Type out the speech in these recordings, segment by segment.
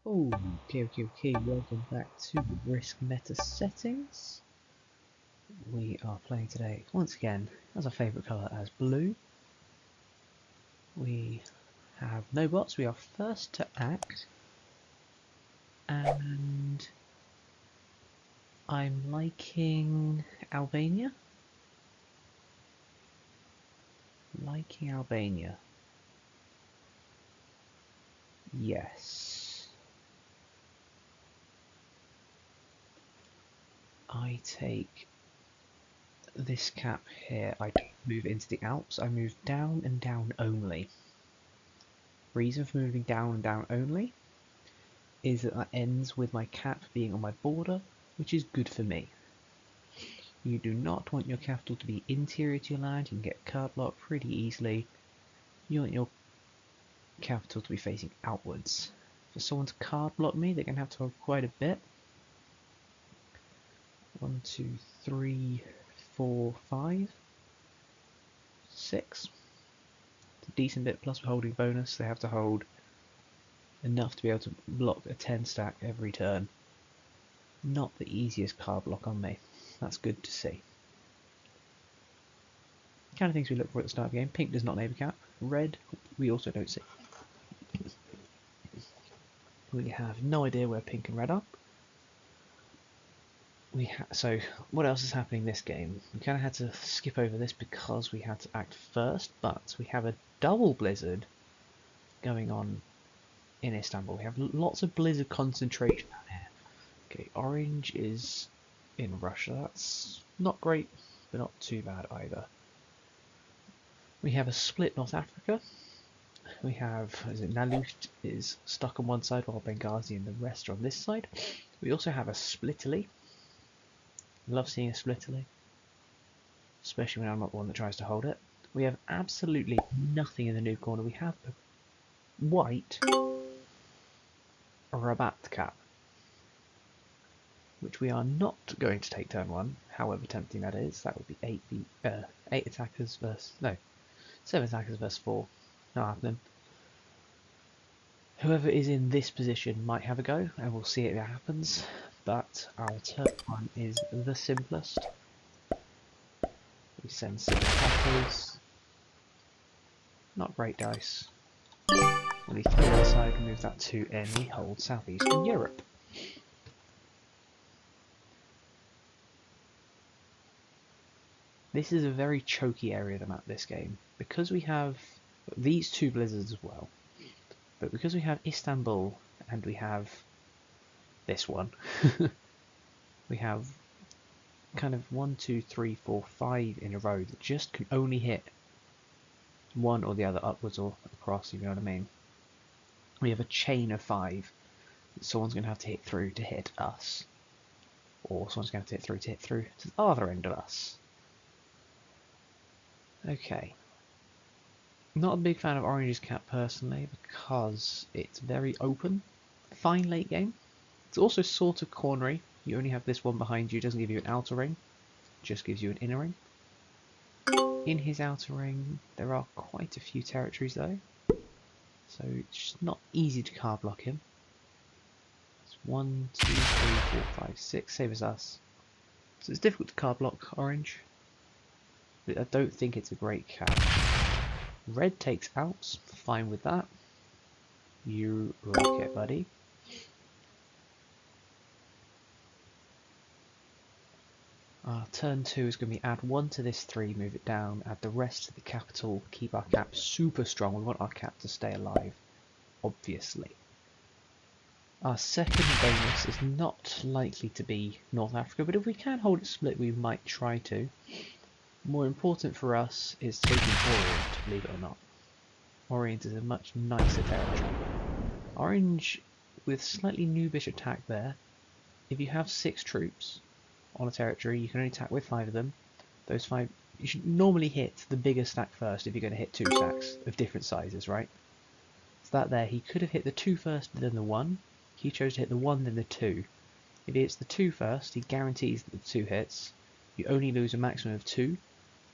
Okay. Welcome back to the Risk Meta settings. We are playing today, once again, as our favourite colour as blue. We have no bots, we are first to act. And I'm liking Albania. Yes. I take this cap here. I don't move into the Alps, I move down and down only. Reason for moving down and down only is that ends with my cap being on my border, which is good for me. You do not want your capital to be interior to your land, you can get card blocked pretty easily. You want your capital to be facing outwards. For someone to card block me, they're going to have to hold quite a bit. 1, 2, 3, 4, 5, 6. It's a decent bit, plus holding bonus. They have to hold enough to be able to block a 10 stack every turn. Not the easiest card block on me. That's good to see. Kind of things we look for at the start of the game. Pink does not neighbour cap. Red, we also don't see. We have no idea where pink and red are. So what else is happening this game? We kind of had to skip over this because we had to act first, but we have a double blizzard going on in Istanbul. We have lots of blizzard concentration down here. Okay, orange is in Russia. That's not great, but not too bad either. We have a split North Africa. We have, Nalut is stuck on one side while Benghazi and the rest are on this side. We also have a split Italy. Love seeing a split Italy, especially when I'm not the one that tries to hold it. We have absolutely nothing in the new corner. We have a white Rabat cap, which we are not going to take turn 1, however tempting that is. That would be 8 attackers versus, no, 7 attackers versus 4. Not happening. Whoever is in this position might have a go, and we'll see if it happens, but our turn 1 is the simplest. We send 6 attackers. Not great dice. Only 3 on the side, we move that to N, we hold Southeastern Europe. This is a very choky area of the map, this game, because we have these 2 blizzards as well. But because we have Istanbul and we have this one, we have kind of 1, 2, 3, 4, 5 in a row that just can only hit one or the other, upwards or across, you know what I mean. We have a chain of 5 that someone's going to have to hit through to hit us. Or someone's going to have to hit through to the other end of us. Okay. Not a big fan of Orange's cap personally because it's very open. Fine late game. It's also sort of cornery. You only have this one behind you. It doesn't give you an outer ring. It just gives you an inner ring. In his outer ring there are quite a few territories though. So it's not easy to card block him. It's 1, 2, 3, 4, 5, 6. Same as us. So it's difficult to card block Orange. But I don't think it's a great cap. Red takes outs, fine with that. You rock it, buddy. Turn 2 is going to be add 1 to this 3, move it down, add the rest to the capital, keep our cap super strong. We want our cap to stay alive, obviously. Our second bonus is not likely to be North Africa, but if we can hold it split, we might try to. More important for us is taking Orient, believe it or not. Orient is a much nicer territory. Orange, with slightly noobish attack there, if you have 6 troops on a territory, you can only attack with 5 of them. Those 5, you should normally hit the bigger stack first if you're going to hit 2 stacks of different sizes, right? So that there, he could have hit the 2 first, then the 1. He chose to hit the 1, then the 2. If he hits the 2 first, he guarantees that the 2 hits. You only lose a maximum of 2.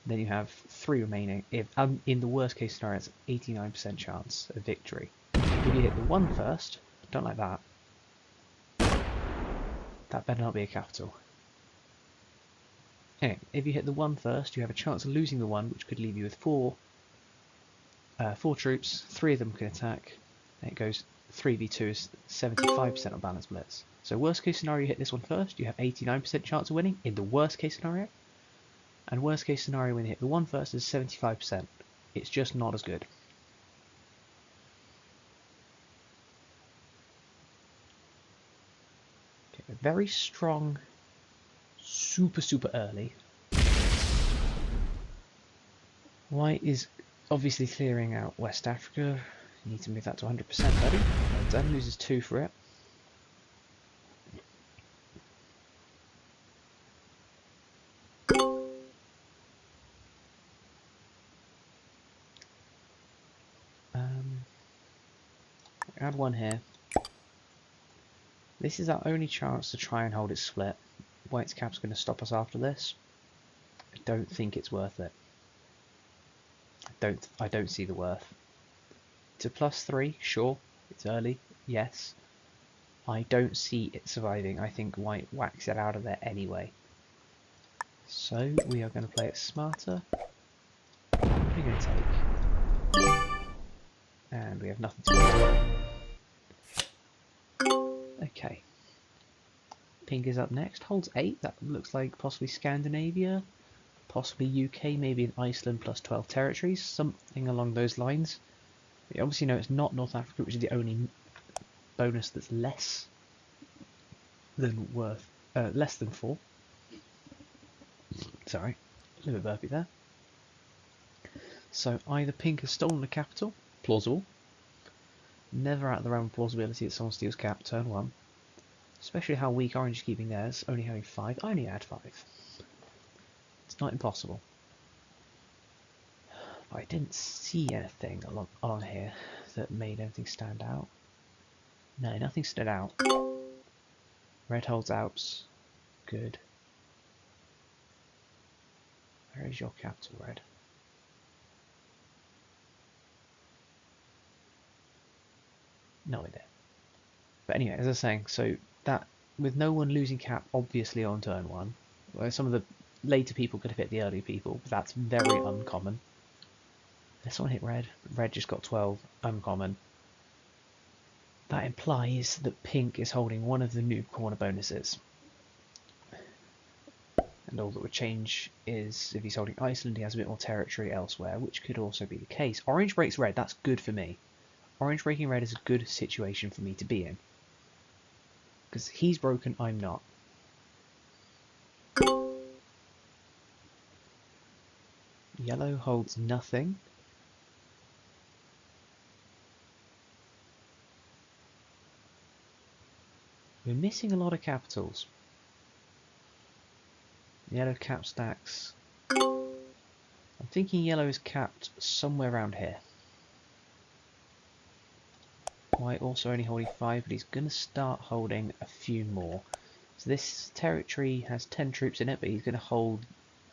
Then you have 3 remaining. If in the worst case scenario, it's 89% chance of victory. If you hit the 1 first, don't like that. That better not be a capital. Anyway, if you hit the 1 first, you have a chance of losing the 1, which could leave you with four troops. 3 of them can attack. And it goes 3v2 is 75% on balance blitz. So worst case scenario, you hit this one first, you have 89% chance of winning in the worst case scenario. And worst case scenario when you hit the 1 first is 75%. It's just not as good. Okay, very strong, super early. White is obviously clearing out West Africa. You need to move that to 100%, buddy. Dan loses 2 for it. Add 1 here. This is our only chance to try and hold it split. White's cap's going to stop us after this. I don't think it's worth it. I don't see the worth. It's a +3, sure. It's early, yes. I don't see it surviving. I think White whacks it out of there anyway. So we are going to play it smarter. We're going to take. And we have nothing to do. Okay. Pink is up next. Holds 8. That looks like possibly Scandinavia. Possibly UK, maybe in Iceland plus 12 territories. Something along those lines. We obviously know it's not North Africa, which is the only bonus that's less than 4. Sorry, a little bit burpy there. So either Pink has stolen the capital, plausible. Never out of the realm of plausibility that someone steals cap turn 1. Especially how weak Orange is keeping theirs, only having 5. I only add 5. It's not impossible. But I didn't see anything along here that made anything stand out. No, nothing stood out. Red holds Alps. Good. Where is your capital, Red? No idea. But anyway, as I was saying, so that with no one losing cap obviously on turn 1, where some of the later people could have hit the early people, but that's very uncommon. This one hit Red. Red just got 12, uncommon. That implies that Pink is holding one of the new corner bonuses. And all that would change is if he's holding Iceland, he has a bit more territory elsewhere, which could also be the case. Orange breaks Red, that's good for me. Orange breaking Red is a good situation for me to be in. Because he's broken, I'm not. Yellow holds nothing. We're missing a lot of capitals. Yellow cap stacks. I'm thinking yellow is capped somewhere around here. White also only holding 5, but he's going to start holding a few more. So this territory has 10 troops in it, but he's going to hold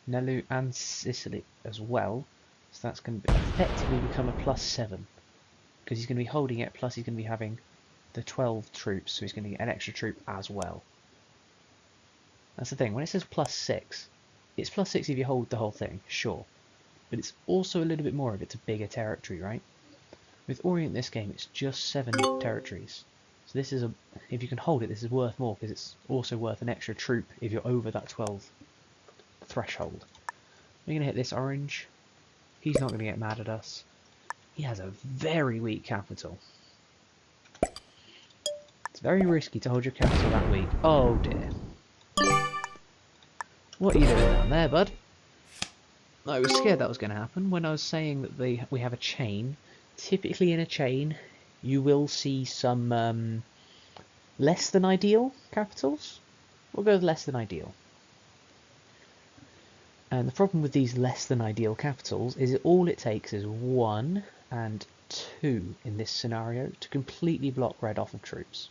Nelu and Sicily as well. So that's going to effectively become a +7. Because he's going to be holding it, plus he's going to be having the 12 troops, so he's going to get an extra troop as well. That's the thing, when it says +6, it's +6 if you hold the whole thing, sure. But it's also a little bit more if it's a bigger territory, right? With Orient this game, it's just 7 territories. So this is if you can hold it, this is worth more, because it's also worth an extra troop if you're over that 12 threshold. We're going to hit this orange. He's not going to get mad at us. He has a very weak capital. It's very risky to hold your capital that weak. Oh dear. What are you doing down there, bud? I was scared that was going to happen when I was saying that we have a chain. Typically in a chain, you will see some less than ideal capitals. We'll go with less than ideal. And the problem with these less than ideal capitals is that all it takes is 1 and 2 in this scenario to completely block red off of troops.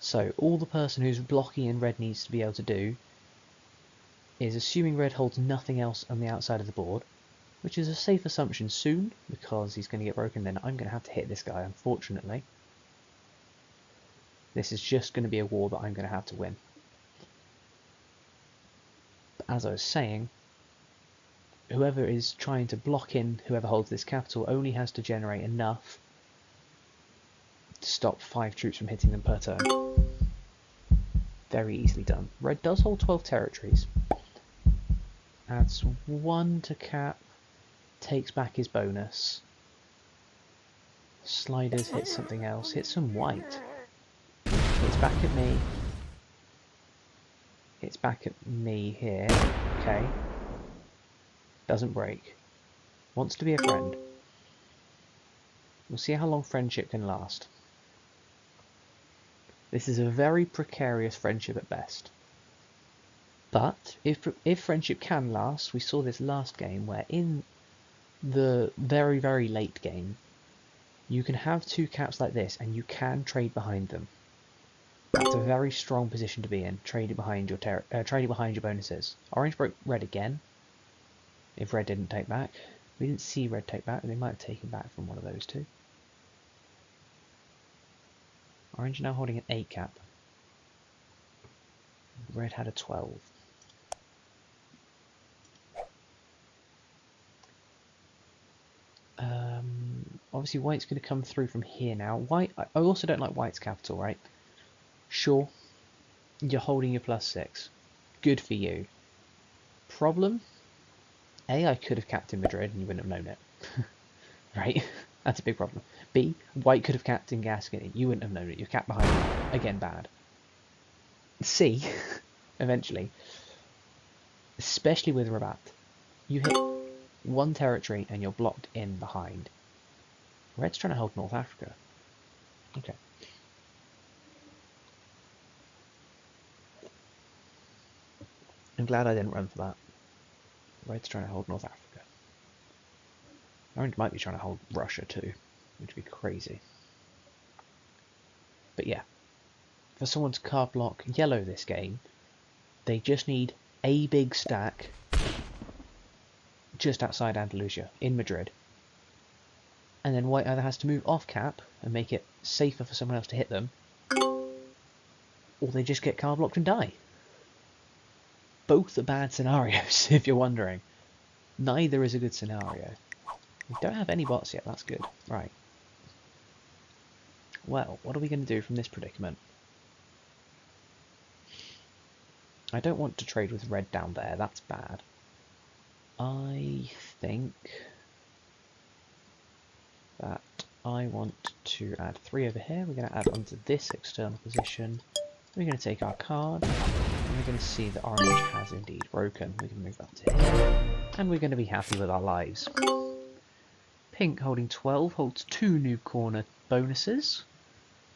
So all the person who's blocking in red needs to be able to do is, assuming red holds nothing else on the outside of the board, which is a safe assumption soon, because he's going to get broken, then I'm going to have to hit this guy, unfortunately. This is just going to be a war that I'm going to have to win. But as I was saying, whoever is trying to block in whoever holds this capital only has to generate enough to stop 5 troops from hitting them per turn. Very easily done. Red does hold 12 territories. Adds 1 to cap, takes back his bonus. Sliders hit something else, hits some white. It's back at me. It's back at me here. Okay. Doesn't break. Wants to be a friend. We'll see how long friendship can last. This is a very precarious friendship at best. But if friendship can last, we saw this last game where in the very, very late game, you can have 2 caps like this and you can trade behind them. That's a very strong position to be in, trading behind your bonuses. Orange broke red again, if red didn't take back. We didn't see red take back, but they might have taken back from one of those two. Orange now holding an 8 cap. Red had a 12. Obviously white's going to come through from here now. White, I also don't like white's capital, right? Sure, you're holding your +6. Good for you. Problem? A, I could have capped in Madrid and you wouldn't have known it. Right? That's a big problem. B, white could have capped in Gascony. You wouldn't have known it. You're capped behind it. Again, bad. C, eventually, especially with Rabat, you hit 1 territory and you're blocked in behind. Red's trying to hold North Africa. Okay. I'm glad I didn't run for that. Red's trying to hold North Africa. Orange might be trying to hold Russia too, which would be crazy. But yeah, for someone to card block yellow this game, they just need a big stack just outside Andalusia, in Madrid. And then white either has to move off cap and make it safer for someone else to hit them, or they just get card blocked and die. Both are bad scenarios, if you're wondering. Neither is a good scenario. We don't have any bots yet, that's good. Right. Well, what are we going to do from this predicament? I don't want to trade with red down there, that's bad. I think that I want to add 3 over here. We're going to add onto this external position. We're going to take our card, and we're going to see that orange has indeed broken. We can move that to here, and we're going to be happy with our lives. Pink, holding 12, holds 2 noob corner bonuses.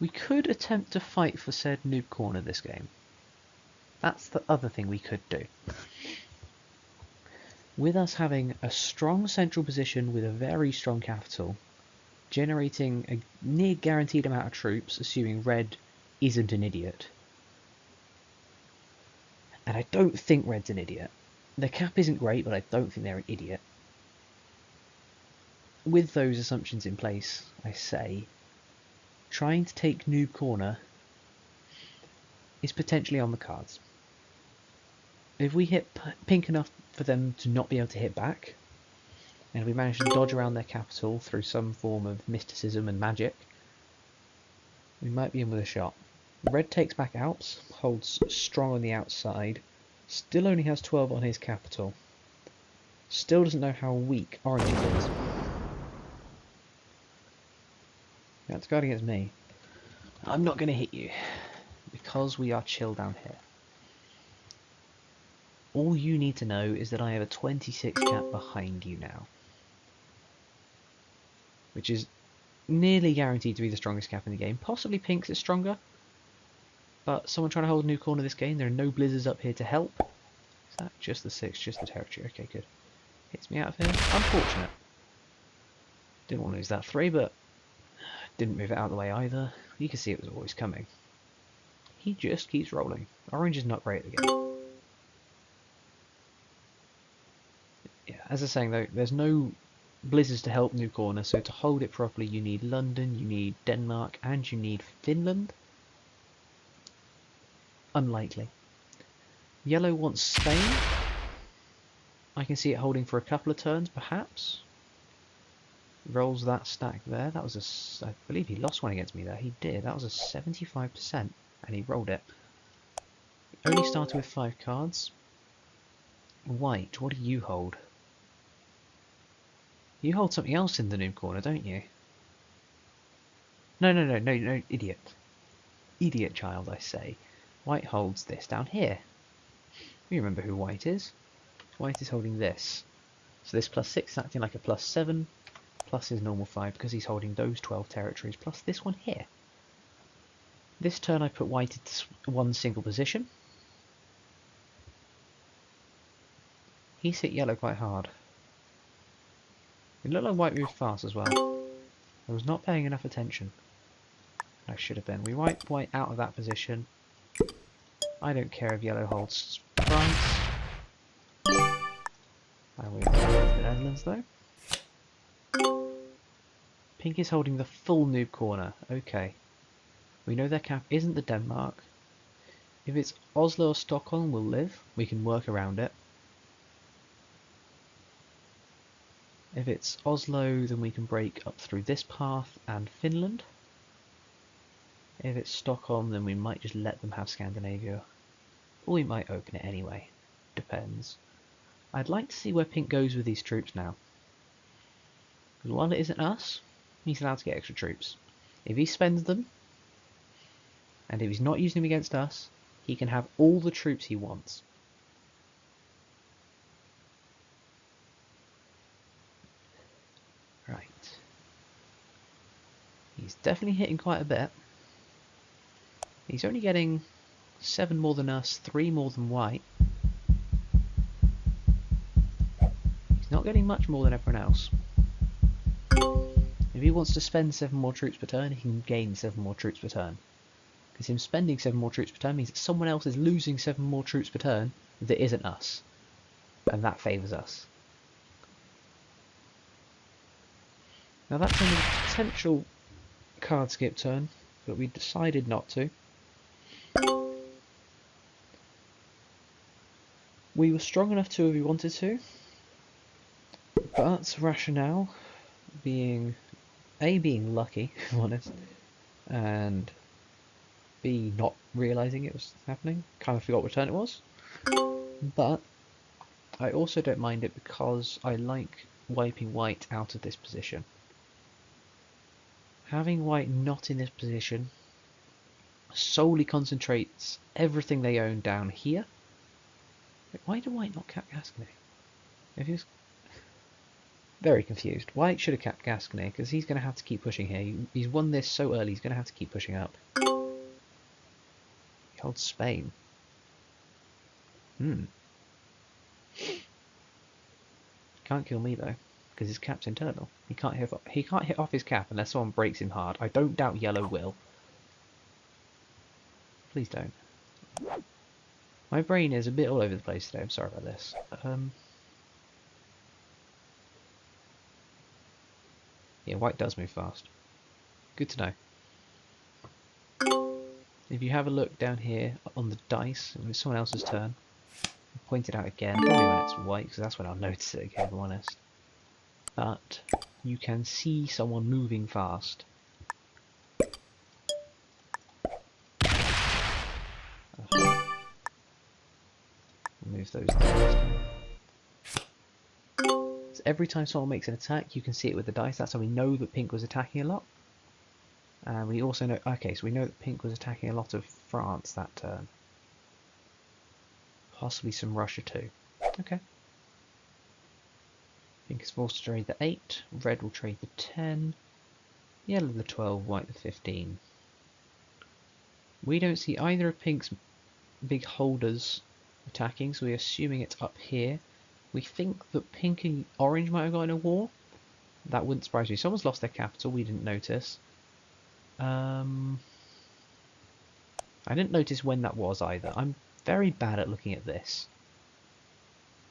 We could attempt to fight for said noob corner this game. That's the other thing we could do. With us having a strong central position with a very strong capital, generating a near guaranteed amount of troops, assuming red isn't an idiot. And I don't think red's an idiot. The cap isn't great, but I don't think they're an idiot. With those assumptions in place, I say, trying to take noob corner is potentially on the cards. If we hit pink enough for them to not be able to hit back, and we manage to dodge around their capital through some form of mysticism and magic, we might be in with a shot. Red takes back Alps, holds strong on the outside, still only has 12 on his capital. Still doesn't know how weak orange is. That's guarding against me. I'm not going to hit you, because we are chill down here. All you need to know is that I have a 26 cap behind you now, which is nearly guaranteed to be the strongest cap in the game. Possibly Pink's is stronger, but someone trying to hold a new corner this game. There are no blizzards up here to help. Is that just the 6, just the territory? Okay, good. Hits me out of here. Unfortunate. Didn't want to lose that 3, but didn't move it out of the way either. You can see it was always coming. He just keeps rolling. Orange is not great at the game. Yeah, as I was saying though, there's no blizzards to help new corner, so to hold it properly you need London, you need Denmark, and you need Finland. Unlikely. Yellow wants Spain. I can see it holding for a couple of turns, perhaps. Rolls that stack there. That was I believe he lost one against me there. He did. That was a 75%, and he rolled it. Only started with 5 cards. White, what do you hold? You hold something else in the noob corner, don't you? No, idiot. Idiot child, I say. White holds this down here. You remember who white is. White is holding this. So this +6 is acting like a +7, plus his normal 5, because he's holding those 12 territories, plus this one here. This turn I put white into one single position. He's hit yellow quite hard. It looked like white moved fast as well. I was not paying enough attention. I should have been. We wipe white out of that position. I don't care if yellow holds France. And we're back to the Netherlands though. Pink is holding the full noob corner. Okay. We know their cap isn't the Denmark. If it's Oslo or Stockholm, we'll live. We can work around it. If it's Oslo, then we can break up through this path and Finland. If it's Stockholm, then we might just let them have Scandinavia. Or we might open it anyway. Depends. I'd like to see where Pink goes with these troops now. Because while it isn't us, he's allowed to get extra troops. If he spends them, and if he's not using them against us, he can have all the troops he wants. Right. He's definitely hitting quite a bit. He's only getting 7 more than us, 3 more than white. He's not getting much more than everyone else. If he wants to spend 7 more troops per turn, he can gain 7 more troops per turn. Because him spending 7 more troops per turn means that someone else is losing 7 more troops per turn that isn't us. And that favours us. Now that's a potential card skip turn, but we decided not to. We were strong enough to if we wanted to, but rationale being A, being lucky, if I'm honest, and B, not realising it was happening. Kind of forgot what turn it was. But I also don't mind it because I like wiping white out of this position. Having white not in this position solely concentrates everything they own down here. Why did white not cap Gascony? If he was very confused. White should have capped Gascony because he's going to have to keep pushing here. He's won this so early, he's going to have to keep pushing up. He holds Spain. Can't kill me though, because his cap's internal. He can't hit off his cap unless someone breaks him hard. I don't doubt yellow will. Please don't. My brain is a bit all over the place today. I'm sorry about this. Yeah, white does move fast. Good to know. If you have a look down here on the dice, when it's someone else's turn, I'll point it out again, probably when it's white, because that's when I'll notice it again, if I'm honest. But you can see someone moving fast. Move those dice. So every time someone makes an attack, you can see it with the dice. That's how we know that pink was attacking a lot. And we also know, okay, so we know that pink was attacking a lot of France that turn. Possibly some Russia too. Okay. Pink is forced to trade the 8, red will trade the 10, yellow the 12, white the 15. We don't see either of pink's big holders attacking, so we're assuming it's up here. We think that pink and orange might have got in a war. That wouldn't surprise me. Someone's lost their capital, we didn't notice. I didn't notice when that was either. I'm very bad at looking at this.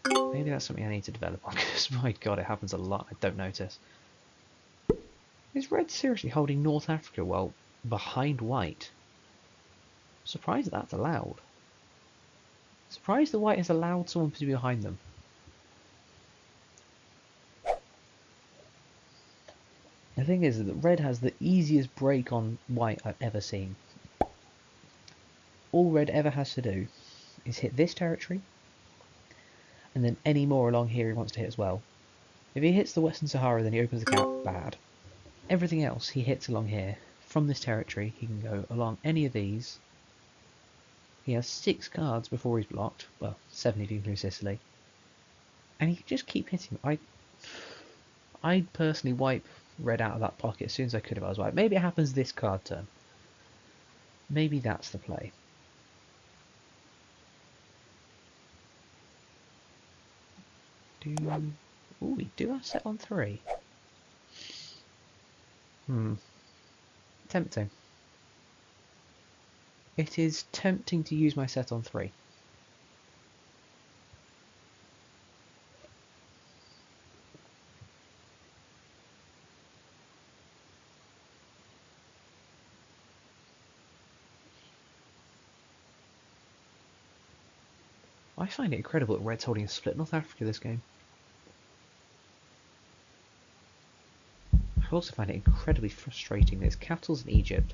Maybe that's something I need to develop on, because my god, it happens a lot. I don't notice. Is red seriously holding North Africa while behind white? I'm surprised that's allowed. Surprised the white has allowed someone to be behind them. The thing is that red has the easiest break on white I've ever seen. All red ever has to do is hit this territory, and then any more along here he wants to hit as well. If he hits the Western Sahara, then he opens the cap, bad. Everything else he hits along here, from this territory, he can go along any of these. He has 6 cards before he's blocked, well, 7 if you include Sicily. And he can just keep hitting. I'd personally wipe red out of that pocket as soon as I could if I was white. Maybe it happens this card turn. Maybe that's the play. Ooh, we do have set on 3. Tempting. It is tempting to use my set on 3. I find it incredible that Red's holding a split North Africa this game. I also find it incredibly frustrating that his capital's in Egypt.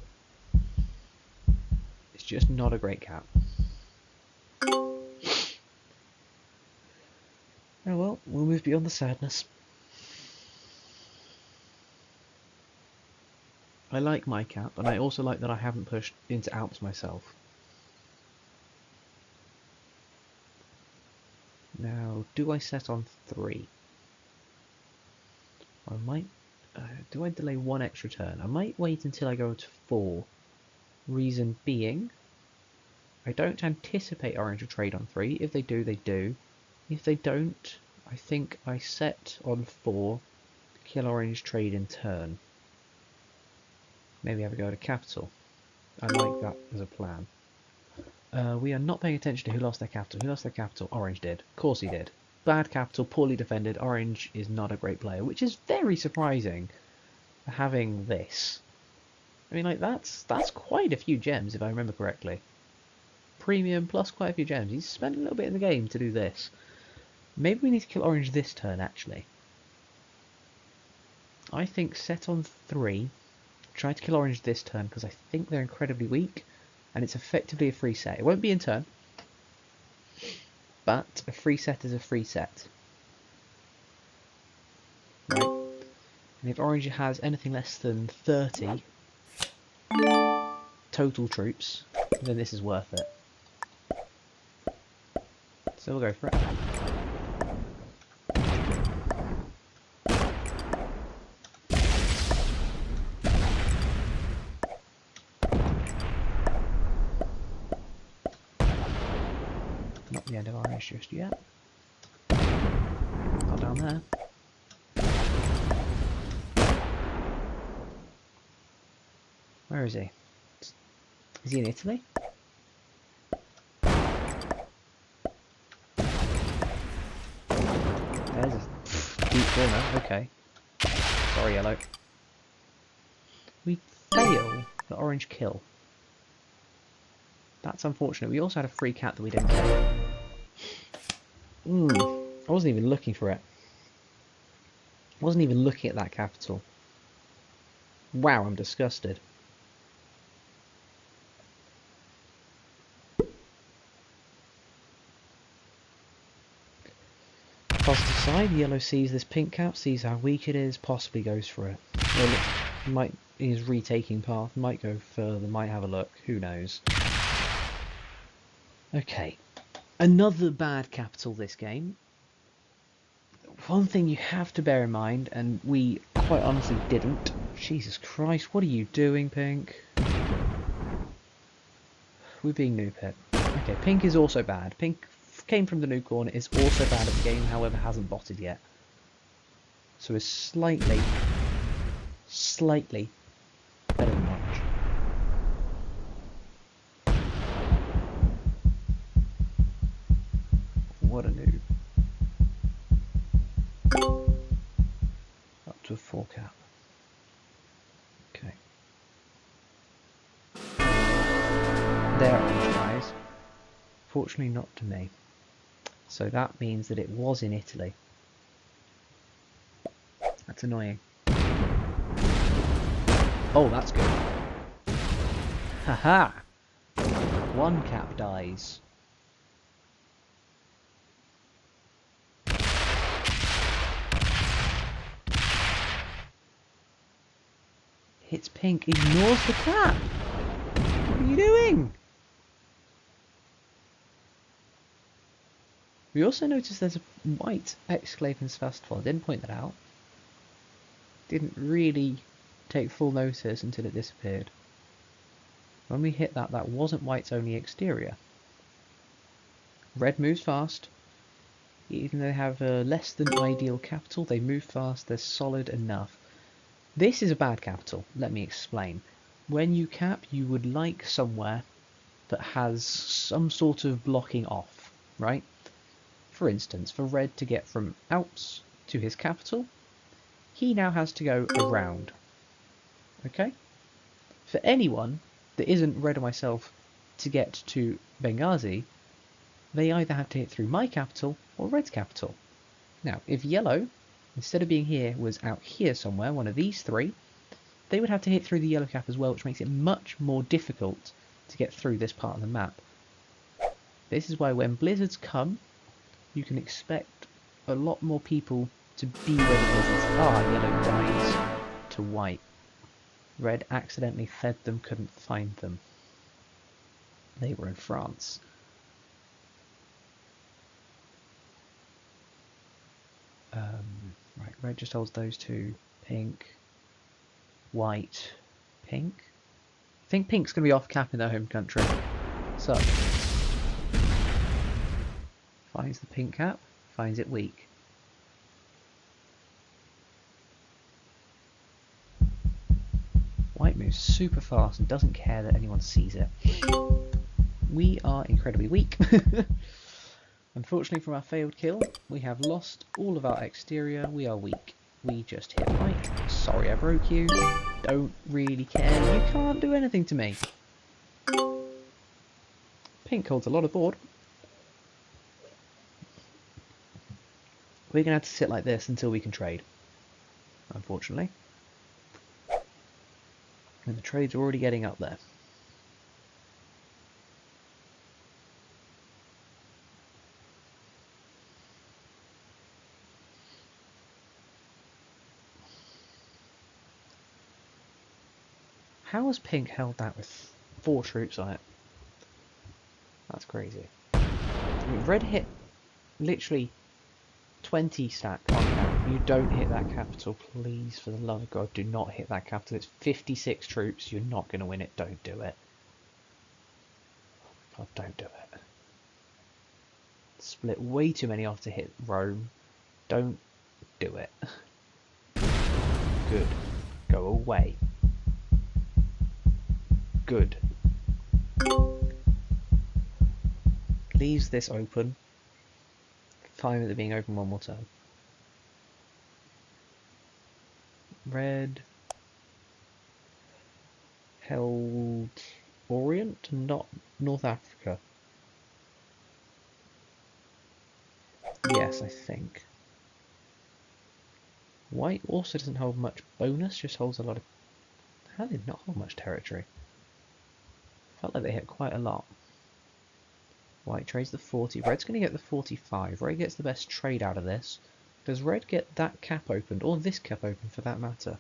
It's just not a great cap. Oh well, we'll move beyond the sadness. I like my cap, and I also like that I haven't pushed into Alps myself. Now, do I set on 3? I might... do I delay 1 extra turn? I might wait until I go to 4. Reason being, I don't anticipate orange to trade on 3. If they do, they do. If they don't, I think I set on 4, kill orange, trade in turn. Maybe have a go to capital. I like that as a plan. We are not paying attention to who lost their capital. Who lost their capital? Orange did. Of course he did. Bad capital, poorly defended. Orange is not a great player, which is very surprising. Having this, I mean, like that's quite a few gems if I remember correctly. Premium plus quite a few gems. He's spent a little bit in the game to do this. Maybe we need to kill orange this turn actually. I think set on 3. Try to kill orange this turn because I think they're incredibly weak. And it's effectively a free set. It won't be in turn, but a free set is a free set. Right? And if orange has anything less than 30 total troops, then this is worth it. So we'll go for it. Not the end of orange just yet. Not down there. Where is he? Is he in Italy? There's a deep corner. Okay. Sorry, yellow. We fail the orange kill. That's unfortunate. We also had a free cat that we didn't get. I wasn't even looking for it. I wasn't even looking at that capital. Wow, I'm disgusted. Positive side, yellow sees this pink cap, sees how weak it is, possibly goes for it. Well, is retaking path, might go further, might have a look, who knows. Okay, another bad capital this game. One thing you have to bear in mind, and we quite honestly didn't. Jesus Christ, what are you doing, Pink? We're being noob hit. Okay, Pink is also bad. Pink came from the new corner, is also bad at the game, however hasn't botted yet. So is slightly better than orange. What a noob. Up to a 4 cap. Okay. There, orange guys. Unfortunately not to me. So that means that it was in Italy. That's annoying. Oh, that's good. Haha! One cap dies. Hits pink, ignores the cap! What are you doing? We also noticed there's a white exclave in Sebastopol. I didn't point that out. Didn't really take full notice until it disappeared. When we hit that, that wasn't white's only exterior. Red moves fast. Even though they have a less than ideal capital, they move fast, they're solid enough. This is a bad capital, let me explain. When you cap, you would like somewhere that has some sort of blocking off, right? For instance, for red to get from Alps to his capital, he now has to go around. Okay? For anyone that isn't red or myself to get to Benghazi, they either have to hit through my capital or red's capital. Now, if yellow, instead of being here, was out here somewhere, one of these three, they would have to hit through the yellow cap as well, which makes it much more difficult to get through this part of the map. This is why when blizzards come, you can expect a lot more people to be where the blizzards are. Yellow dies to white. Red accidentally fed them, couldn't find them. They were in France. Right, red just holds those two. Pink, white, pink. I think pink's going to be off cap in their home country. So, finds the pink cap, finds it weak. White moves super fast and doesn't care that anyone sees it. We are incredibly weak. Unfortunately, from our failed kill, we have lost all of our exterior. We are weak. We just hit white. Sorry I broke you. Don't really care. You can't do anything to me. Pink holds a lot of board. We're going to have to sit like this until we can trade. Unfortunately. And the trades are already getting up there. How has Pink held that with 4 troops on it? That's crazy. I mean, Red hit literally 20 stack on cap. If you don't hit that capital, please, for the love of God, do not hit that capital. It's 56 troops. You're not going to win it. Don't do it. God, don't do it. Split way too many off to hit Rome. Don't do it. Good. Go away. Good. Leaves this open. Fine with it being open one more turn. Red held Orient, not North Africa. Yes, I think. White also doesn't hold much bonus, just holds a lot of... How did they not hold much territory? Felt like they hit quite a lot. White trades the 40. Red's going to get the 45. Red gets the best trade out of this. Does Red get that cap opened, or this cap open for that matter?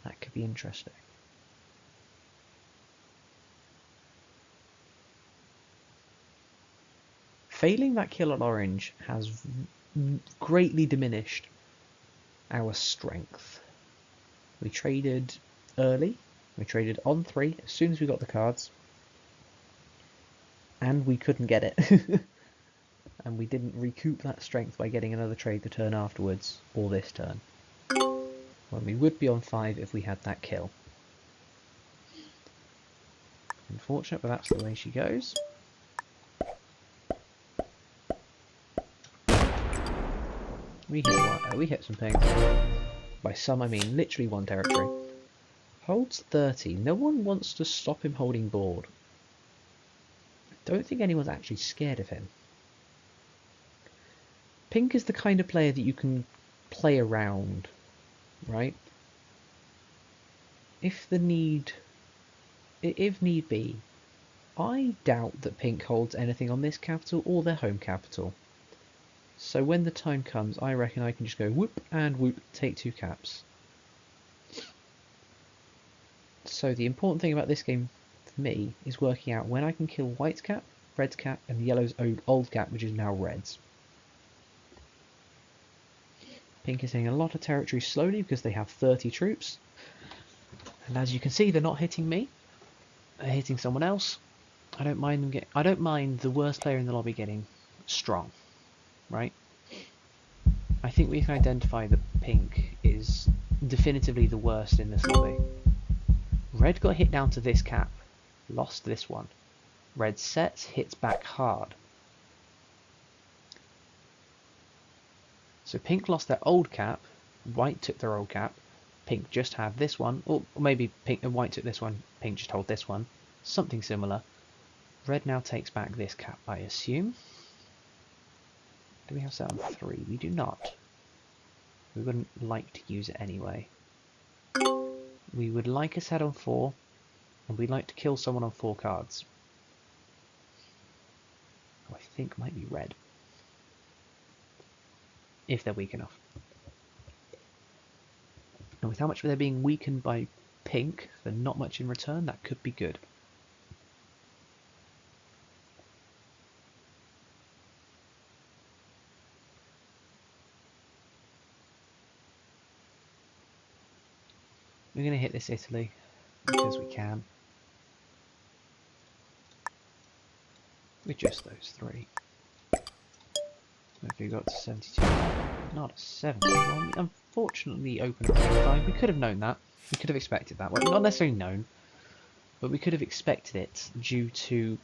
That could be interesting. Failing that kill on orange has greatly diminished our strength. We traded early. We traded on 3 as soon as we got the cards. And we couldn't get it. And we didn't recoup that strength by getting another trade the turn afterwards, or this turn. When we would be on 5 if we had that kill. Unfortunate, but that's the way she goes. We hit some pink. By some, I mean literally 1 territory. Holds 30. No one wants to stop him holding board. Don't think anyone's actually scared of him. Pink is the kind of player that you can play around, right? If need be, I doubt that Pink holds anything on this capital or their home capital. So when the time comes, I reckon I can just go whoop and whoop, take 2 caps. So the important thing about this game for me is working out when I can kill White's cap, Red's cap, and Yellow's old cap, which is now Red's. Pink is hitting a lot of territory slowly because they have 30 troops. And as you can see, they're not hitting me. They're hitting someone else. I don't mind the worst player in the lobby getting strong, right? I think we can identify that Pink is definitively the worst in this lobby. Red got hit down to this cap, lost this one. Red sets, hits back hard. So Pink lost their old cap, White took their old cap, Pink just had this one, or maybe Pink and White took this one, Pink just hold this one. Something similar. Red now takes back this cap, I assume. Do we have set on 3? We do not. We wouldn't like to use it anyway. We would like a set on 4, and we'd like to kill someone on 4 cards. Who I think might be Red. If they're weak enough. And with how much they're being weakened by Pink, for not much in return, that could be good. We're going to hit this Italy, because we can. With just those 3. If we got to 72, not a 70. Well, unfortunately opened at 35. We could have known that. We could have expected that. Well, not necessarily known, but we could have expected it due to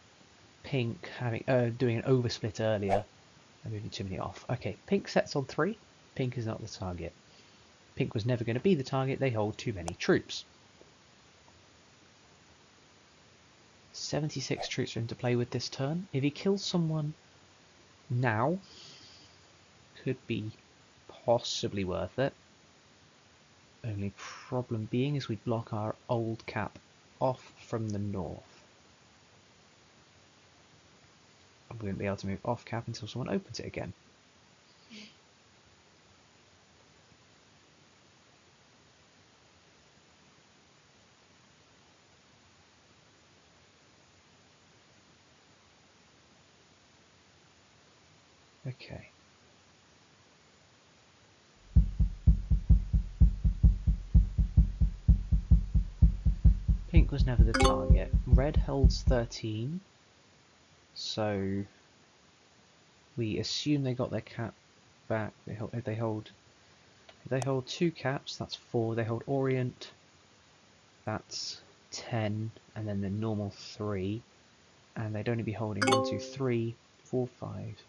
Pink having doing an oversplit earlier and moving too many off. Okay, Pink sets on 3. Pink is not the target. Pink was never going to be the target. They hold too many troops. 76 troops for him to play with this turn. If he kills someone now, could be possibly worth it. Only problem being is we block our old cap off from the north. We won't be able to move off cap until someone opens it again. Okay. Pink was never the target. Red holds 13. So we assume they got their cap back. If they hold 2 caps, that's 4. They hold Orient, that's 10, and then the normal 3. And they'd only be holding 1, 2, 3, 4, 5.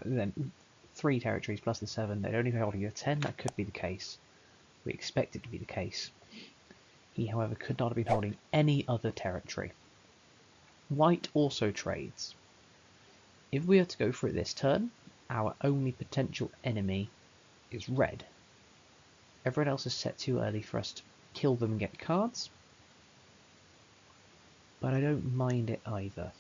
Then 3 territories plus the 7. They'd only be holding a 10. That could be the case. We expect it to be the case. He, however, could not have been holding any other territory. White also trades. If we are to go for it this turn, our only potential enemy is Red. Everyone else is set too early for us to kill them and get cards, but I don't mind it either.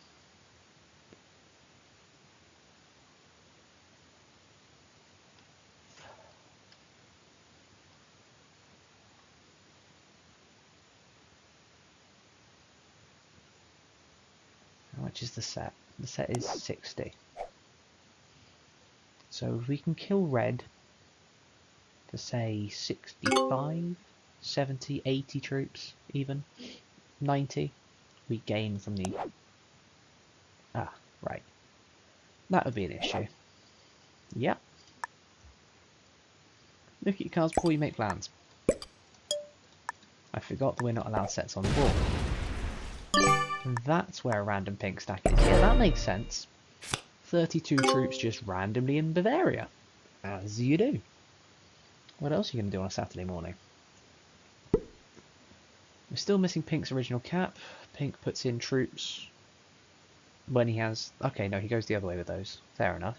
How much is the set? The set is 60. So if we can kill Red for say 65, 70, 80 troops even, 90, we gain from the... Ah, right. That would be an issue. Yep. Look at your cards before you make plans. I forgot that we're not allowed sets on the board. And that's where a random pink stack is. Yeah, that makes sense. 32 troops just randomly in Bavaria. As you do. What else are you going to do on a Saturday morning? We're still missing Pink's original cap. Pink puts in troops When he has... Okay, no, he goes the other way with those. Fair enough.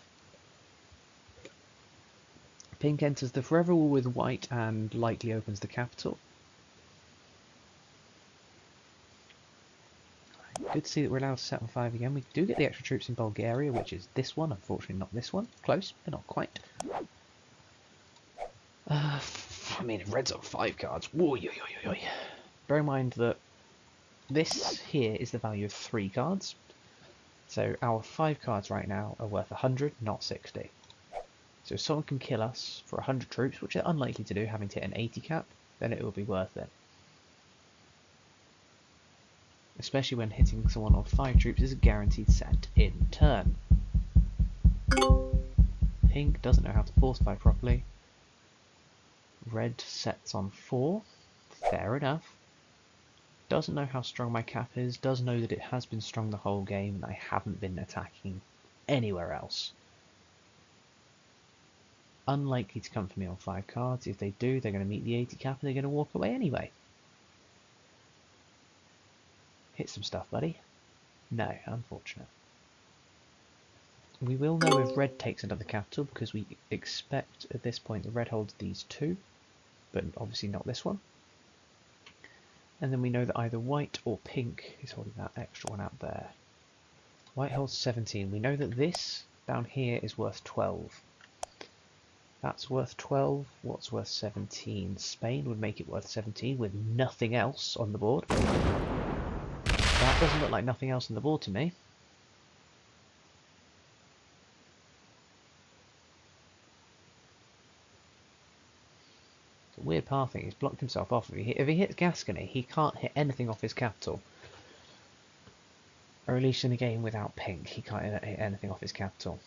Pink enters the forever wall with white and lightly opens the capital. Good to see that we're allowed to set on 5 again. We do get the extra troops in Bulgaria, which is this one. Unfortunately, not this one. Close, but not quite. I mean, red's on 5 cards. Whoa, bear in mind that this here is the value of 3 cards. So our 5 cards right now are worth 100, not 60. So if someone can kill us for 100 troops, which they're unlikely to do, having to hit an 80 cap, then it will be worth it. Especially when hitting someone on 5 troops is a guaranteed set in turn. Pink doesn't know how to fortify properly. Red sets on 4. Fair enough. Doesn't know how strong my cap is. Does know that it has been strong the whole game and I haven't been attacking anywhere else. Unlikely to come for me on 5 cards. If they do, they're going to meet the 80 cap and they're going to walk away anyway. Hit some stuff, buddy. No, unfortunate. We will know if red takes another capital because we expect at this point the red holds these 2, but obviously not this one. And then we know that either white or pink is holding that extra one out there. White holds 17. We know that this down here is worth 12. That's worth 12. What's worth 17? Spain would make it worth 17 with nothing else on the board. That doesn't look like nothing else on the board to me. It's a weird pathing. He's blocked himself off. If he hits Gascony, he can't hit anything off his capital. Or at least in the game without pink, he can't hit anything off his capital.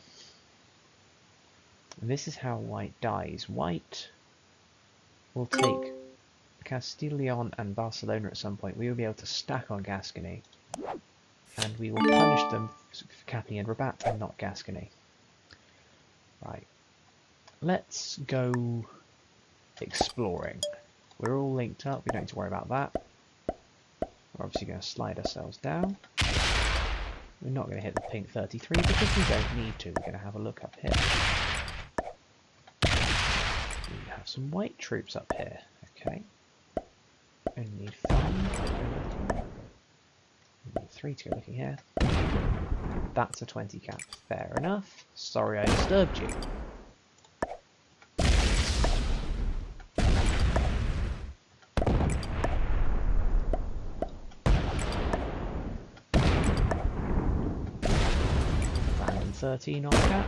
And this is how white dies. White will take Castillon and Barcelona at some point. We will be able to stack on Gascony. And we will punish them for capping in Rabat and not Gascony. Right. Let's go exploring. We're all linked up, we don't need to worry about that. We're obviously going to slide ourselves down. We're not going to hit the pink 33 because we don't need to. We're going to have a look up here. We have some white troops up here. Okay. Only need 5. We need 3 to go looking here. That's a 20 cap. Fair enough. Sorry I disturbed you. And 13 on cap.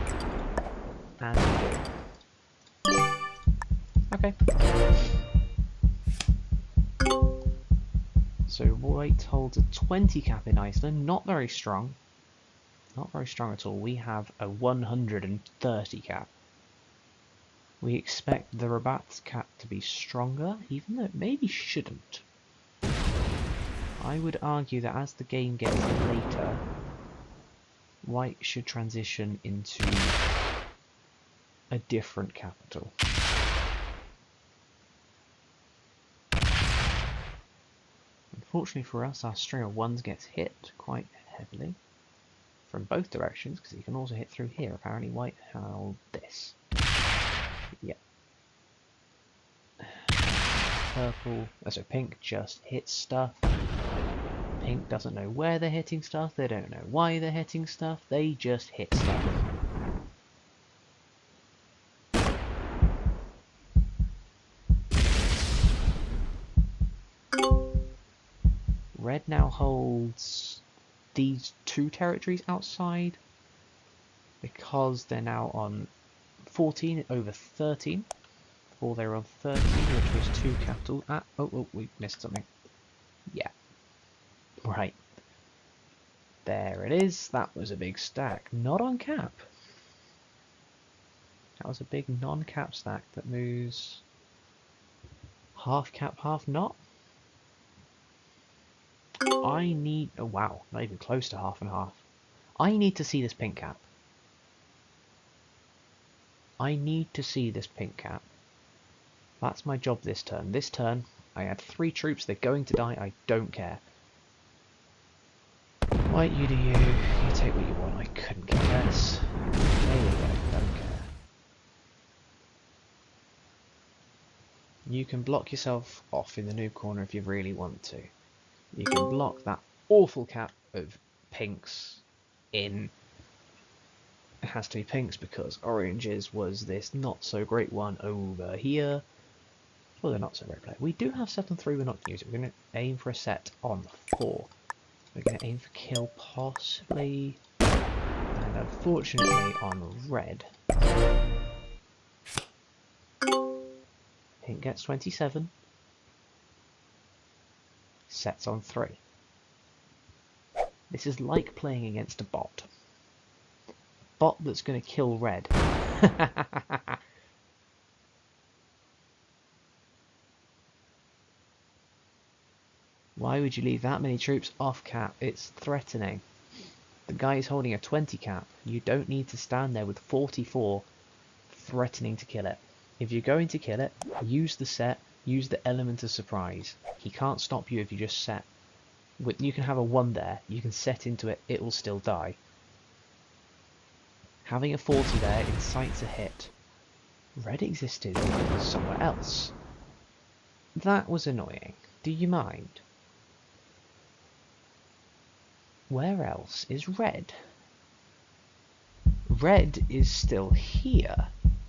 And 2. Okay. So white holds a 20 cap in Iceland, not very strong. Not very strong at all. We have a 130 cap. We expect the Rabat cap to be stronger, even though it maybe shouldn't. I would argue that as the game gets later, white should transition into a different capital. Unfortunately for us, our string of 1s gets hit quite heavily from both directions, because you can also hit through here. Apparently white held this. Yep. Purple, so pink just hits stuff. Pink doesn't know where they're hitting stuff, they don't know why they're hitting stuff, they just hit stuff. Red now holds these 2 territories outside because they're now on 14 over 13. Before they were on 13, which was 2 capital. Oh, we missed something. Yeah. Right. There it is. That was a big stack. Not on cap. That was a big non-cap stack that moves half cap, half not. I need... Oh wow, not even close to half and half. I need to see this pink cap. I need to see this pink cap. That's my job this turn. This turn, I had 3 troops, they're going to die, I don't care. White, you do you. You take what you want. I couldn't care less. There you go. Don't care. You can block yourself off in the noob corner if you really want to. You can block that awful cap of pinks in. It has to be pinks because oranges was this not so great one over here. Well, they're not so great player. We do have set on 3 we're not using. We're going to aim for a set on 4. We're going to aim for kill possibly. And unfortunately on red. Pink gets 27. Sets on 3. This is like playing against a bot. Bot that's going to kill red. Why would you leave that many troops off cap? It's threatening. The guy is holding a 20 cap. You don't need to stand there with 44 threatening to kill it. If you're going to kill it, use the set, use the element of surprise. He can't stop you if you just set. You can have a 1 there, you can set into it, it will still die. Having a 40 there incites a hit. Red existed somewhere else. That was annoying. Do you mind? Where else is red? Red is still here,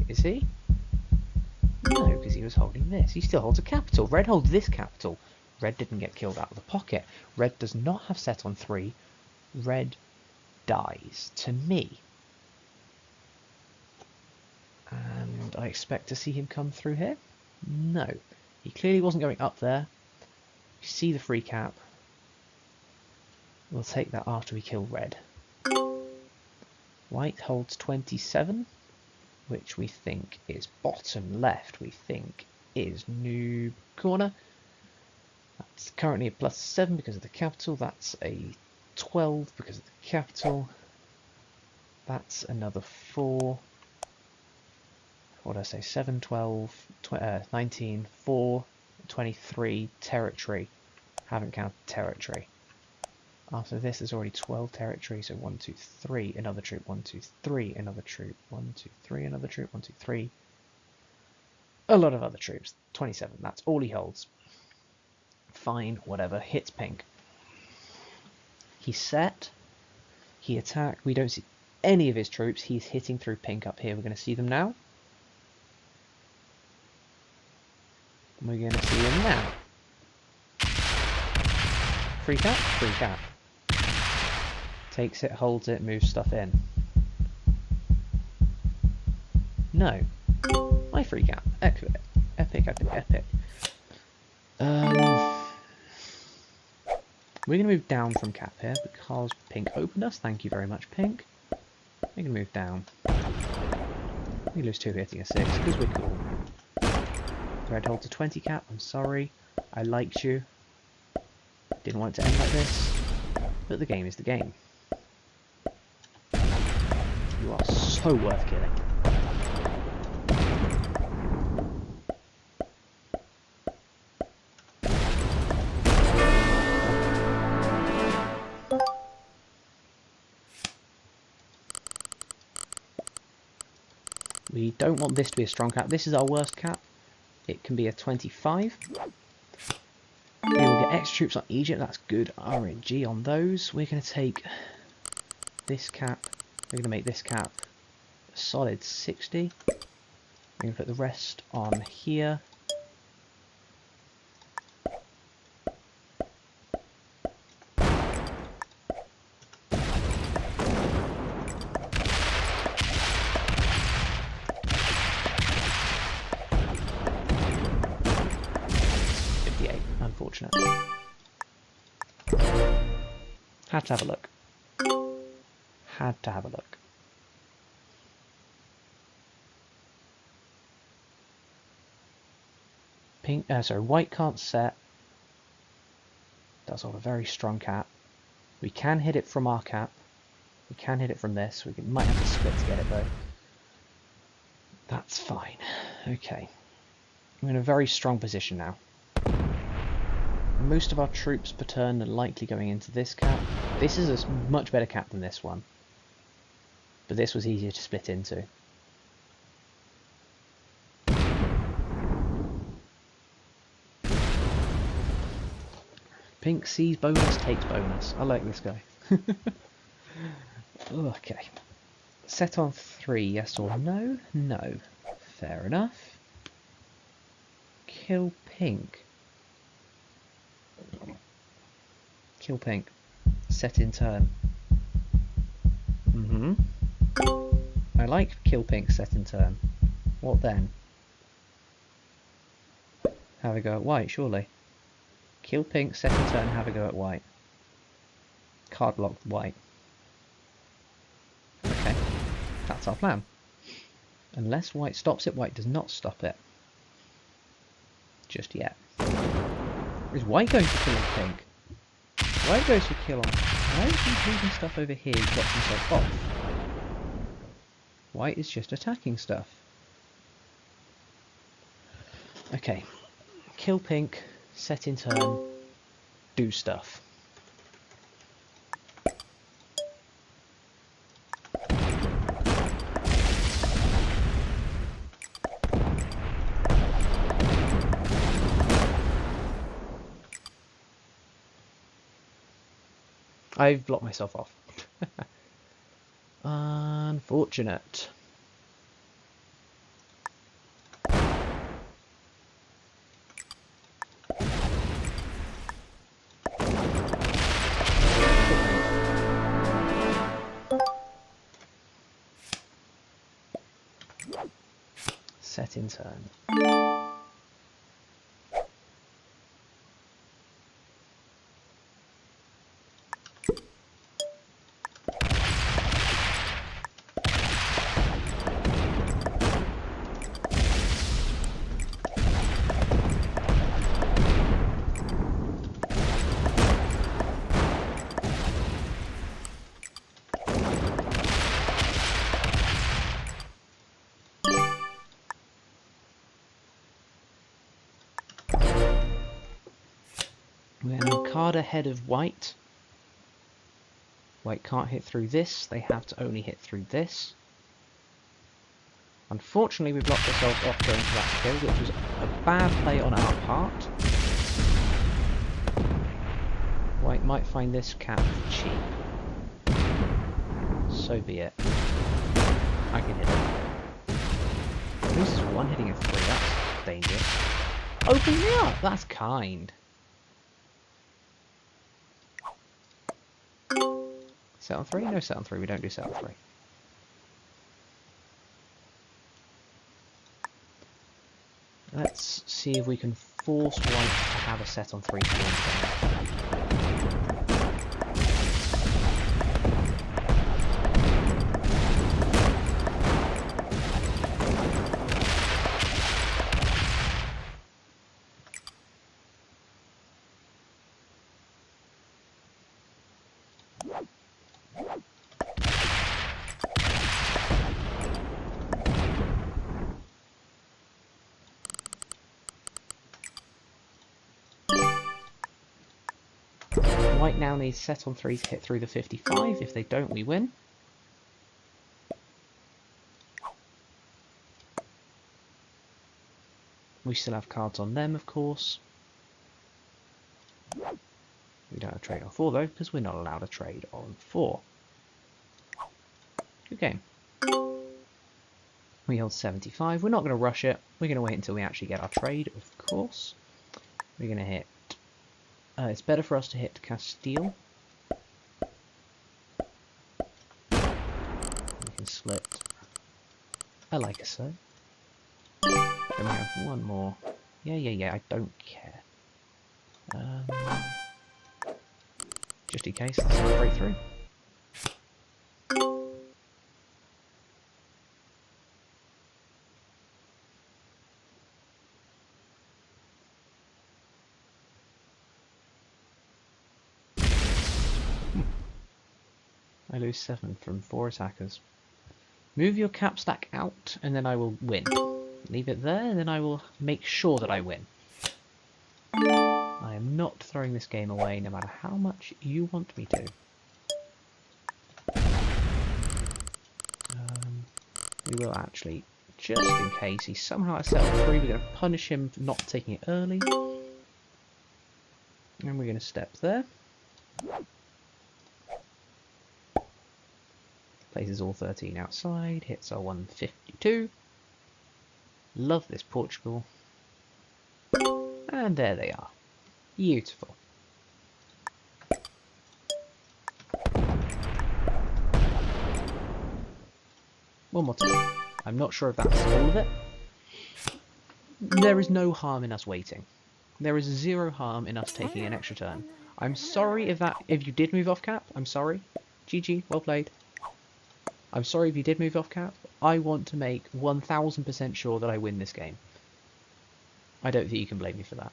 is he? No, because he was holding this. He still holds a capital. Red holds this capital. Red didn't get killed out of the pocket. Red does not have set on 3. Red dies to me. And I expect to see him come through here? No. He clearly wasn't going up there. You see the free cap. We'll take that after we kill red. White holds 27, which we think is bottom left. We think is noob corner. That's currently a +7 because of the capital. That's a 12 because of the capital. That's another 4. What did I say? 7, 12, 19, 4, 23 territory. Haven't counted territory. After this, there's already 12 territory. So 1, 2, 3, another troop. 1, 2, 3, another troop. 1, 2, 3, another troop. 1, 2, 3. A lot of other troops. 27. That's all he holds. Fine, whatever. Hits pink. He's set. He attacked. We don't see any of his troops. He's hitting through pink up here. We're going to see them now. We're going to see them now. Free cap? Free cap. Takes it, holds it, moves stuff in. No. My free cap. Epic, epic, epic, epic. We're going to move down from cap here because pink opened us. Thank you very much, pink. We're going to move down. We lose 2 hitting a 6 because we're cool. Red holds a 20 cap. I'm sorry. I liked you. Didn't want it to end like this. But the game is the game. You are so worth killing. We don't want this to be a strong cap. This is our worst cap. It can be a 25. We will get extra troops on Egypt. That's good RNG on those. We're going to take this cap. We're going to make this cap a solid 60. We're going to put the rest on here. Unfortunately. Had to have a look. Had to have a look. Pink, sorry, white can't set. Does hold a very strong cap. We can hit it from our cap. We can hit it from this. We might have to split to get it though. That's fine. Okay. I'm in a very strong position now. Most of our troops per turn are likely going into this cap. This is a much better cap than this one. But this was easier to split into. Pink sees bonus, takes bonus. I like this guy. Okay. Set on 3, yes or no? No. Fair enough. Kill pink. Kill pink. Set in turn. I like kill pink set in turn. What then? Have a go at white, surely. Kill pink, set in turn, have a go at white. Card block white. Okay, that's our plan. Unless white stops it, white does not stop it. Just yet. Is white going to kill pink? White goes for kill on. Why is he leaving stuff over here? He drops himself off. White is just attacking stuff. Okay. Kill pink, set in turn, do stuff. I've blocked myself off. Unfortunate. Set in turn. We're now a card ahead of white. White can't hit through this, they have to only hit through this. Unfortunately, we blocked ourselves off going for that kill, which was a bad play on our part. White might find this cap cheap. So be it. I can hit it. At least it's one hitting a 3, that's dangerous. Open me up! That's kind. Set on 3? No set on 3, we don't do set on 3. Let's see if we can force white to have a set on 3 to win. White now needs set on 3 to hit through the 55. If they don't, we win. We still have cards on them, of course. We don't have a trade on 4 though, because we're not allowed a trade on 4. Good game. We hold 75. We're not going to rush it. We're going to wait until we actually get our trade, of course. We're going to hit... it's better for us to hit Castile. We can split. I like it so. Then we have one more. Yeah, I don't care. Just in case, let's break through. I lose 7 from 4 attackers. Move your cap stack out, and then I will win. Leave it there, and then I will make sure that I win. I am not throwing this game away no matter how much you want me to. We will actually, just in case he somehow has settled through, we're going to punish him for not taking it early. And we're going to step there. Places all 13 outside, hits our 152. Love this Portugal. And there they are. Beautiful. One more time. I'm not sure if that's all of it. There is no harm in us waiting. There is zero harm in us taking an extra turn. I'm sorry if you did move off cap. I'm sorry. GG, well played. I'm sorry if you did move off cap. I want to make 1000% sure that I win this game. I don't think you can blame me for that.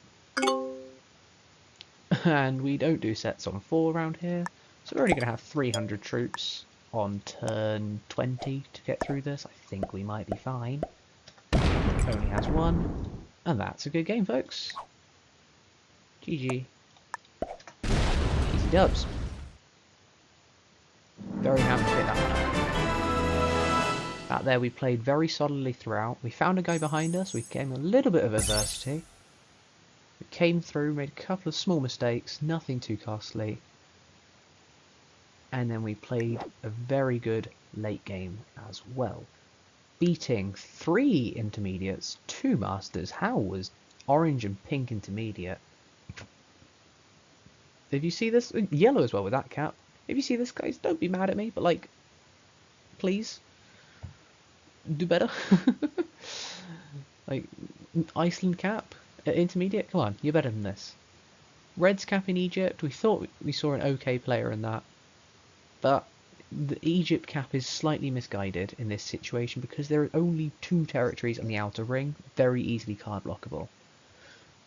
And we don't do sets on 4 around here, so we're only going to have 300 troops on turn 20 to get through this. I think we might be fine. Only has 1, and that's a good game, folks. GG. Easy dubs. Very happy to get that one out. Out there we played very solidly throughout. We found a guy behind us, we gave him a little bit of adversity. We came through, made a couple of small mistakes, nothing too costly. And then we played a very good late game as well. Beating 3 intermediates, 2 masters. How was orange and pink intermediate? If you see this, yellow as well with that cap. If you see this, guys, don't be mad at me, but like, please, do better. Like, Iceland cap at intermediate, come on, you're better than this. Reds cap in Egypt, we thought we saw an okay player in that, but the Egypt cap is slightly misguided in this situation because there are only 2 territories on the outer ring, very easily card blockable.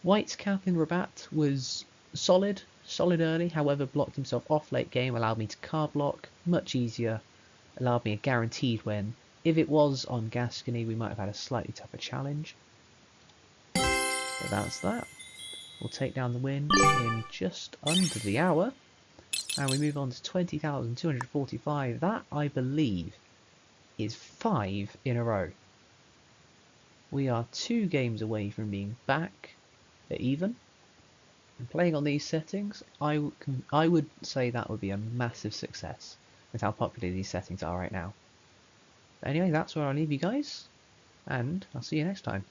White's cap in Rabat was solid early, however blocked himself off late game, allowed me to card block, much easier, allowed me a guaranteed win. If it was on Gascony, we might have had a slightly tougher challenge. But that's that. We'll take down the win in just under the hour. And we move on to 20,245. That, I believe, is 5 in a row. We are 2 games away from being back at even. And playing on these settings, I would say that would be a massive success with how popular these settings are right now. But anyway, that's where I'll leave you guys, and I'll see you next time.